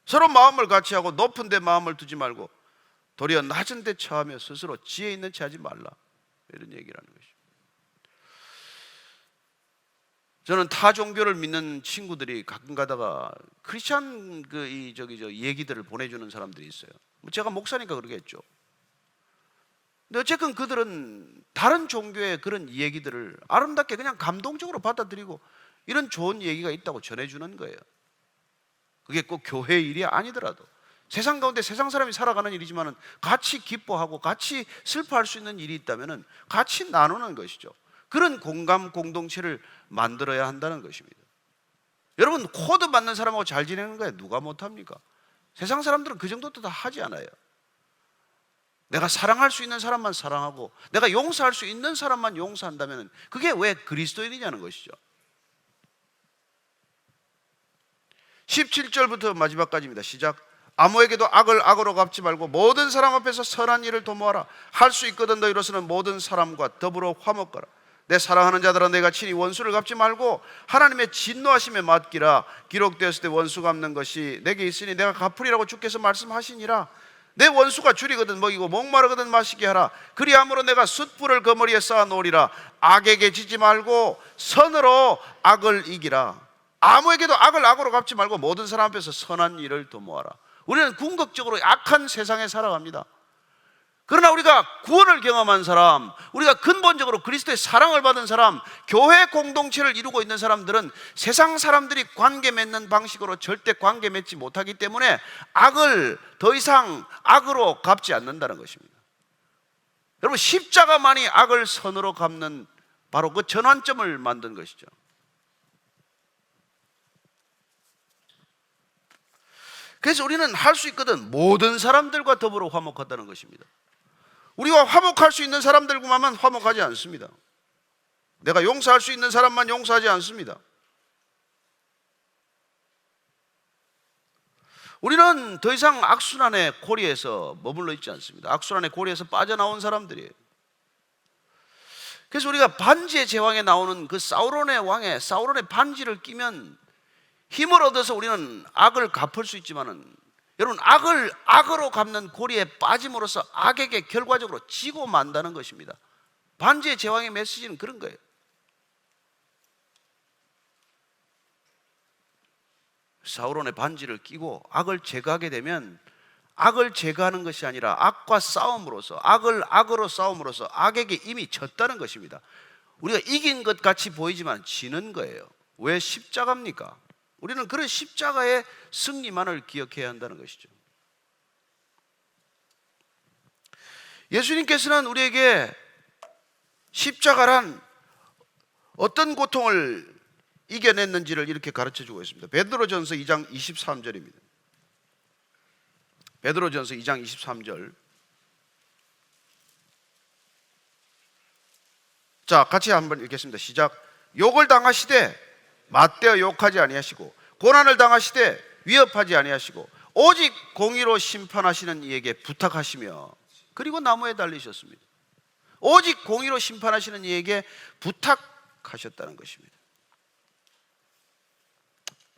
서로 마음을 같이 하고 높은 데 마음을 두지 말고 도리어 낮은 데 처하며 스스로 지혜 있는 채 하지 말라. 이런 얘기라는 것이죠. 저는 타 종교를 믿는 친구들이 가끔 가다가 크리스찬 얘기들을 보내주는 사람들이 있어요. 제가 목사니까 그러겠죠. 근데 어쨌든 그들은 다른 종교의 그런 얘기들을 아름답게 그냥 감동적으로 받아들이고 이런 좋은 얘기가 있다고 전해주는 거예요. 그게 꼭 교회 일이 아니더라도 세상 가운데 세상 사람이 살아가는 일이지만 같이 기뻐하고 같이 슬퍼할 수 있는 일이 있다면 같이 나누는 것이죠. 그런 공감 공동체를 만들어야 한다는 것입니다. 여러분, 코드 맞는 사람하고 잘 지내는 거예요. 누가 못합니까? 세상 사람들은 그 정도도 다 하지 않아요. 내가 사랑할 수 있는 사람만 사랑하고 내가 용서할 수 있는 사람만 용서한다면 그게 왜 그리스도인이냐는 것이죠. 17절부터 마지막까지입니다. 시작. 아무에게도 악을 악으로 갚지 말고 모든 사람 앞에서 선한 일을 도모하라. 할 수 있거든 너희로서는 모든 사람과 더불어 화목하라. 내 사랑하는 자들아 내가 친히 원수를 갚지 말고 하나님의 진노하심에 맡기라. 기록되었을 때 원수 갚는 것이 내게 있으니 내가 갚으리라고 주께서 말씀하시니라. 내 원수가 줄이거든 먹이고 목마르거든 마시게 하라. 그리함으로 내가 숯불을 그 머리에 쌓아 놓으리라. 악에게 지지 말고 선으로 악을 이기라. 아무에게도 악을 악으로 갚지 말고 모든 사람 앞에서 선한 일을 도모하라. 우리는 궁극적으로 악한 세상에 살아갑니다. 그러나 우리가 구원을 경험한 사람, 우리가 근본적으로 그리스도의 사랑을 받은 사람, 교회 공동체를 이루고 있는 사람들은 세상 사람들이 관계 맺는 방식으로 절대 관계 맺지 못하기 때문에 악을 더 이상 악으로 갚지 않는다는 것입니다. 여러분, 십자가만이 악을 선으로 갚는 바로 그 전환점을 만든 것이죠. 그래서 우리는 할 수 있거든 모든 사람들과 더불어 화목하다는 것입니다. 우리가 화목할 수 있는 사람들과만 화목하지 않습니다. 내가 용서할 수 있는 사람만 용서하지 않습니다. 우리는 더 이상 악순환의 고리에서 머물러 있지 않습니다. 악순환의 고리에서 빠져나온 사람들이에요. 그래서 우리가 반지의 제왕에 나오는 그 사우론의 반지를 끼면 힘을 얻어서 우리는 악을 갚을 수 있지만은 여러분, 악을 악으로 갚는 고리에 빠짐으로써 악에게 결과적으로 지고 만다는 것입니다. 반지의 제왕의 메시지는 그런 거예요. 사우론의 반지를 끼고 악을 제거하게 되면 악을 제거하는 것이 아니라 악과 싸움으로써 악을 악으로 싸움으로써 악에게 이미 졌다는 것입니다. 우리가 이긴 것 같이 보이지만 지는 거예요. 왜 십자가입니까? 우리는 그런 십자가의 승리만을 기억해야 한다는 것이죠. 예수님께서는 우리에게 십자가란 어떤 고통을 이겨냈는지를 이렇게 가르쳐주고 있습니다. 베드로전서 2장 23절입니다. 베드로전서 2장 23절. 자, 같이 한번 읽겠습니다. 시작. 욕을 당하시되 맞대어 욕하지 아니하시고 고난을 당하시되 위협하지 아니하시고 오직 공의로 심판하시는 이에게 부탁하시며 그리고 나무에 달리셨습니다. 오직 공의로 심판하시는 이에게 부탁하셨다는 것입니다.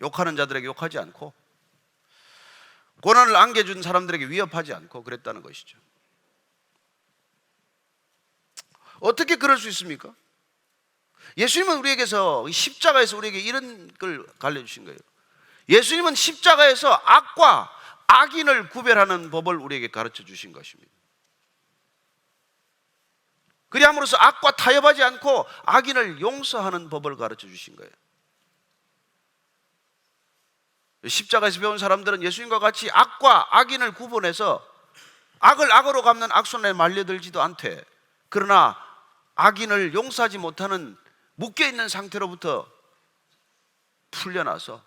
욕하는 자들에게 욕하지 않고 고난을 안겨준 사람들에게 위협하지 않고 그랬다는 것이죠. 어떻게 그럴 수 있습니까? 예수님은 우리에게서 십자가에서 우리에게 이런 걸 알려주신 거예요. 예수님은 십자가에서 악과 악인을 구별하는 법을 우리에게 가르쳐 주신 것입니다. 그리함으로써 악과 타협하지 않고 악인을 용서하는 법을 가르쳐 주신 거예요. 십자가에서 배운 사람들은 예수님과 같이 악과 악인을 구분해서 악을 악으로 갚는 악순환에 말려들지도 않되, 그러나 악인을 용서하지 못하는 묶여있는 상태로부터 풀려나서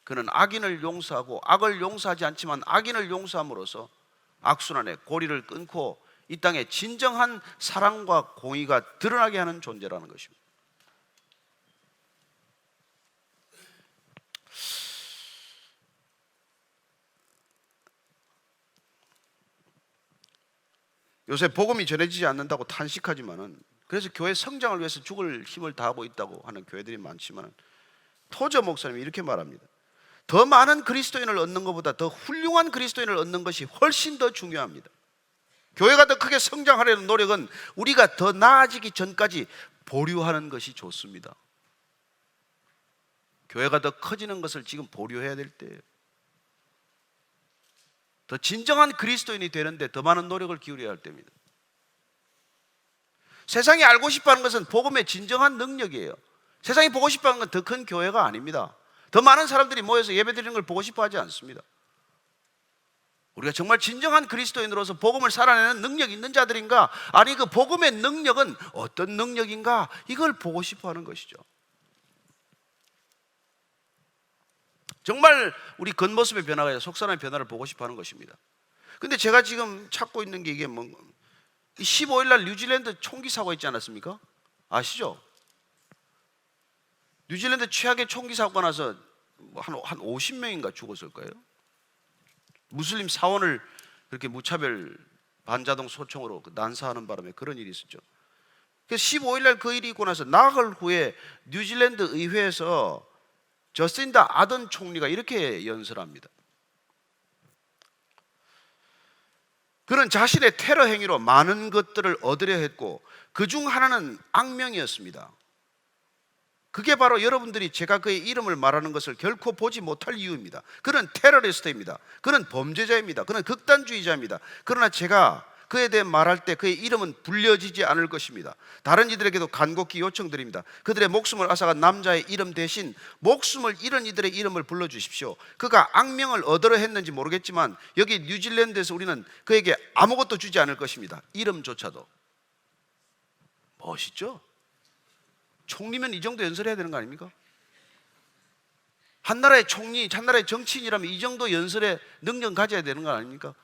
그는 악인을 용서하고 악을 용서하지 않지만 악인을 용서함으로써 악순환의 고리를 끊고 이 땅에 진정한 사랑과 공의가 드러나게 하는 존재라는 것입니다. 요새 복음이 전해지지 않는다고 탄식하지만은, 그래서 교회 성장을 위해서 죽을 힘을 다하고 있다고 하는 교회들이 많지만, 토저 목사님이 이렇게 말합니다. 더 많은 그리스도인을 얻는 것보다 더 훌륭한 그리스도인을 얻는 것이 훨씬 더 중요합니다. 교회가 더 크게 성장하려는 노력은 우리가 더 나아지기 전까지 보류하는 것이 좋습니다. 교회가 더 커지는 것을 지금 보류해야 될 때예요. 더 진정한 그리스도인이 되는데 더 많은 노력을 기울여야 할 때입니다. 세상이 알고 싶어하는 것은 복음의 진정한 능력이에요. 세상이 보고 싶어하는 건 더 큰 교회가 아닙니다. 더 많은 사람들이 모여서 예배드리는 걸 보고 싶어 하지 않습니다. 우리가 정말 진정한 그리스도인으로서 복음을 살아내는 능력이 있는 자들인가, 아니 그 복음의 능력은 어떤 능력인가, 이걸 보고 싶어 하는 것이죠. 정말 우리 겉모습의 변화가 아니라 속사람의 변화를 보고 싶어 하는 것입니다. 근데 제가 지금 찾고 있는 게 이게 15일 날 뉴질랜드 총기 사고가 있지 않았습니까? 아시죠? 뉴질랜드 최악의 총기 사고가 나서 한 50명인가 죽었을 거예요. 무슬림 사원을 그렇게 무차별 반자동 소총으로 난사하는 바람에 그런 일이 있었죠. 그래서 15일 날 그 일이 있고 나서 나흘 후에 뉴질랜드 의회에서 저신다 아던 총리가 이렇게 연설합니다. 그는 자신의 테러 행위로 많은 것들을 얻으려 했고 그 중 하나는 악명이었습니다. 그게 바로 여러분들이 제가 그의 이름을 말하는 것을 결코 보지 못할 이유입니다. 그는 테러리스트입니다. 그는 범죄자입니다. 그는 극단주의자입니다. 그러나 제가 그에 대해 말할 때 그의 이름은 불려지지 않을 것입니다. 다른 이들에게도 간곡히 요청드립니다. 그들의 목숨을 앗아간 남자의 이름 대신 목숨을 잃은 이들의 이름을 불러주십시오. 그가 악명을 얻으려 했는지 모르겠지만 여기 뉴질랜드에서 우리는 그에게 아무것도 주지 않을 것입니다. 이름조차도. 멋있죠? 총리면 이 정도 연설해야 되는 거 아닙니까? 한 나라의 총리, 한 나라의 정치인이라면 이 정도 연설의 능력 가져야 되는 거 아닙니까?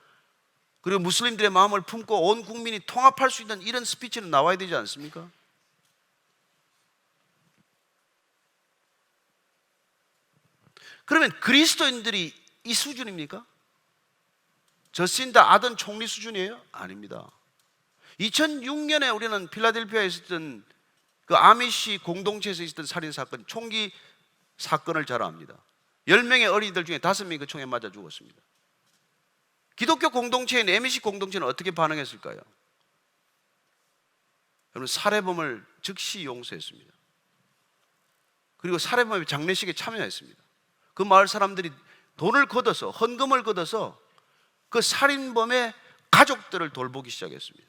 그리고 무슬림들의 마음을 품고 온 국민이 통합할 수 있는 이런 스피치는 나와야 되지 않습니까? 그러면 그리스도인들이 이 수준입니까? 저신다 아던 총리 수준이에요? 아닙니다. 2006년에 우리는 필라델피아에 있었던 그 아미시 공동체에서 있었던 살인사건, 총기 사건을 잘 압니다. 10명의 어린이들 중에 5명이 그 총에 맞아 죽었습니다. 기독교 공동체인 아미시 공동체는 어떻게 반응했을까요? 여러분, 살해범을 즉시 용서했습니다. 그리고 살해범의 장례식에 참여했습니다. 그 마을 사람들이 돈을 걷어서, 헌금을 걷어서 그 살인범의 가족들을 돌보기 시작했습니다.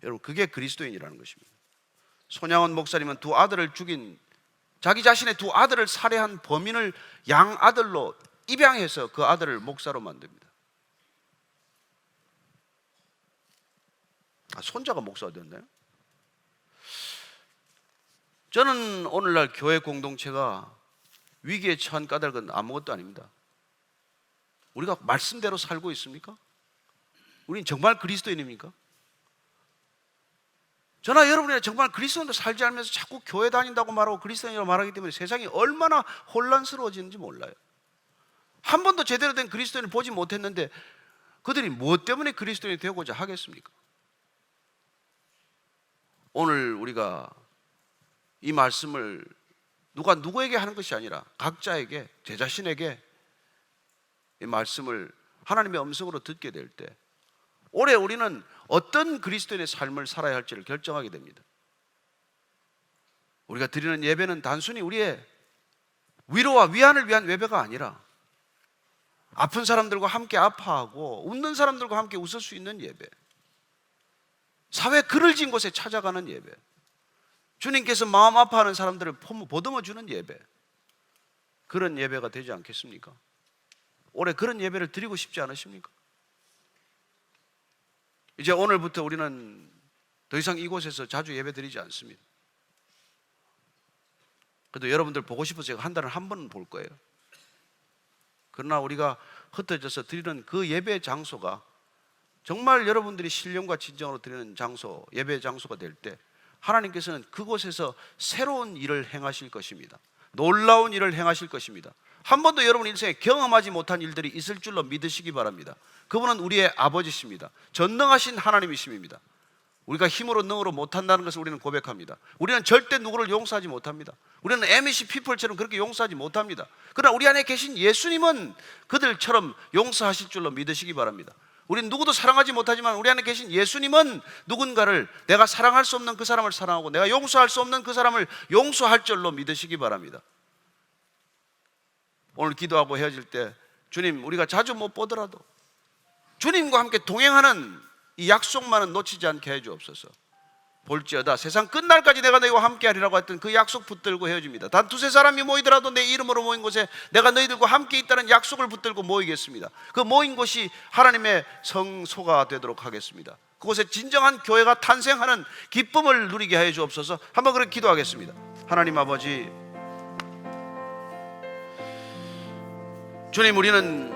여러분, 그게 그리스도인이라는 것입니다. 손양원 목사님은 두 아들을 죽인, 자기 자신의 두 아들을 살해한 범인을 양아들로 입양해서 그 아들을 목사로 만듭니다. 손자가 목사가 됐나요? 저는 오늘날 교회 공동체가 위기에 처한 까닭은 아무것도 아닙니다. 우리가 말씀대로 살고 있습니까? 우리는 정말 그리스도인입니까? 저나 여러분이 정말 그리스도인으로 살지 않으면서 자꾸 교회 다닌다고 말하고 그리스도인이라고 말하기 때문에 세상이 얼마나 혼란스러워지는지 몰라요. 한 번도 제대로 된 그리스도인을 보지 못했는데 그들이 무엇 때문에 그리스도인이 되고자 하겠습니까? 오늘 우리가 이 말씀을 누가 누구에게 하는 것이 아니라 각자에게, 제 자신에게 이 말씀을 하나님의 음성으로 듣게 될 때 올해 우리는 어떤 그리스도인의 삶을 살아야 할지를 결정하게 됩니다. 우리가 드리는 예배는 단순히 우리의 위로와 위안을 위한 예배가 아니라 아픈 사람들과 함께 아파하고 웃는 사람들과 함께 웃을 수 있는 예배, 사회 그늘진 곳에 찾아가는 예배, 주님께서 마음 아파하는 사람들을 보듬어 주는 예배, 그런 예배가 되지 않겠습니까? 올해 그런 예배를 드리고 싶지 않으십니까? 이제 오늘부터 우리는 더 이상 이곳에서 자주 예배 드리지 않습니다. 그래도 여러분들 보고 싶어서 제가 한 달에 한 번은 볼 거예요. 그러나 우리가 흩어져서 드리는 그 예배 장소가 정말 여러분들이 신령과 진정으로 드리는 장소, 예배 장소가 될 때 하나님께서는 그곳에서 새로운 일을 행하실 것입니다. 놀라운 일을 행하실 것입니다. 한 번도 여러분 인생에 경험하지 못한 일들이 있을 줄로 믿으시기 바랍니다. 그분은 우리의 아버지십니다. 전능하신 하나님이십니다. 우리가 힘으로 능으로 못한다는 것을 우리는 고백합니다. 우리는 절대 누구를 용서하지 못합니다. 우리는 MEC 피플처럼 그렇게 용서하지 못합니다. 그러나 우리 안에 계신 예수님은 그들처럼 용서하실 줄로 믿으시기 바랍니다. 우리는 누구도 사랑하지 못하지만 우리 안에 계신 예수님은 누군가를, 내가 사랑할 수 없는 그 사람을 사랑하고 내가 용서할 수 없는 그 사람을 용서할 줄로 믿으시기 바랍니다. 오늘 기도하고 헤어질 때 주님, 우리가 자주 못 보더라도 주님과 함께 동행하는 이 약속만은 놓치지 않게 해주옵소서. 볼지어다 세상 끝날까지 내가 너희와 함께 하리라고 했던 그 약속 붙들고 헤어집니다. 단 두세 사람이 모이더라도 내 이름으로 모인 곳에 내가 너희들과 함께 있다는 약속을 붙들고 모이겠습니다. 그 모인 곳이 하나님의 성소가 되도록 하겠습니다. 그곳에 진정한 교회가 탄생하는 기쁨을 누리게 해 주옵소서. 한번 그렇게 기도하겠습니다. 하나님 아버지, 주님, 우리는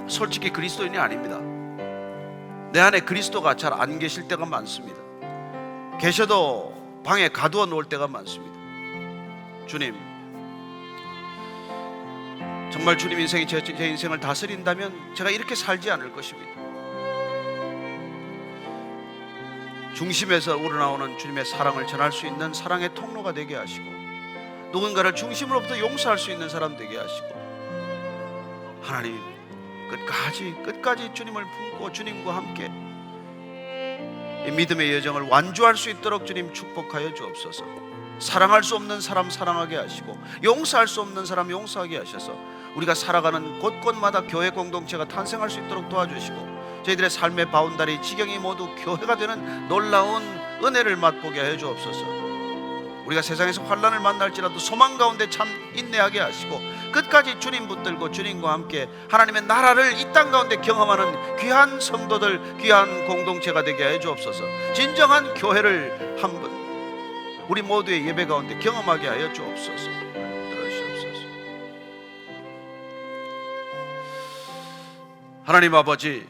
솔직히 그리스도인이 아닙니다. 내 안에 그리스도가 잘 안 계실 때가 많습니다. 계셔도 방에 가두어 놓을 때가 많습니다. 주님, 정말 주님 인생이 제 인생을 다스린다면 제가 이렇게 살지 않을 것입니다. 중심에서 우러나오는 주님의 사랑을 전할 수 있는 사랑의 통로가 되게 하시고, 누군가를 중심으로부터 용서할 수 있는 사람 되게 하시고, 하나님 끝까지 주님을 품고 주님과 함께 이 믿음의 여정을 완주할 수 있도록 주님 축복하여 주옵소서. 사랑할 수 없는 사람 사랑하게 하시고 용서할 수 없는 사람 용서하게 하셔서 우리가 살아가는 곳곳마다 교회 공동체가 탄생할 수 있도록 도와주시고 저희들의 삶의 바운다리 지경이 모두 교회가 되는 놀라운 은혜를 맛보게 해 주옵소서. 우리가 세상에서 환난을 만날지라도 소망 가운데 참 인내하게 하시고 끝까지 주님 붙들고 주님과 함께 하나님의 나라를 이 땅 가운데 경험하는 귀한 성도들, 귀한 공동체가 되게 해 주옵소서. 진정한 교회를 한번 우리 모두의 예배 가운데 경험하게 하여 주옵소서. 들어주시옵소서. 하나님 아버지,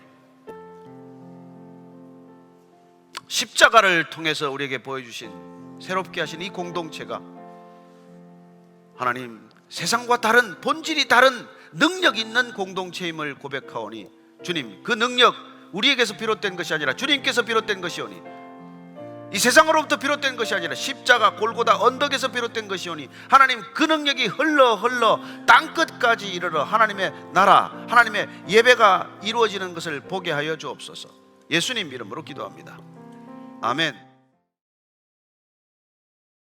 십자가를 통해서 우리에게 보여주신 새롭게 하신 이 공동체가 하나님 세상과 다른, 본질이 다른 능력 있는 공동체임을 고백하오니 주님, 그 능력 우리에게서 비롯된 것이 아니라 주님께서 비롯된 것이오니, 이 세상으로부터 비롯된 것이 아니라 십자가 골고다 언덕에서 비롯된 것이오니 하나님, 그 능력이 흘러 땅끝까지 이르러 하나님의 나라, 하나님의 예배가 이루어지는 것을 보게 하여 주옵소서. 예수님 이름으로 기도합니다. 아멘.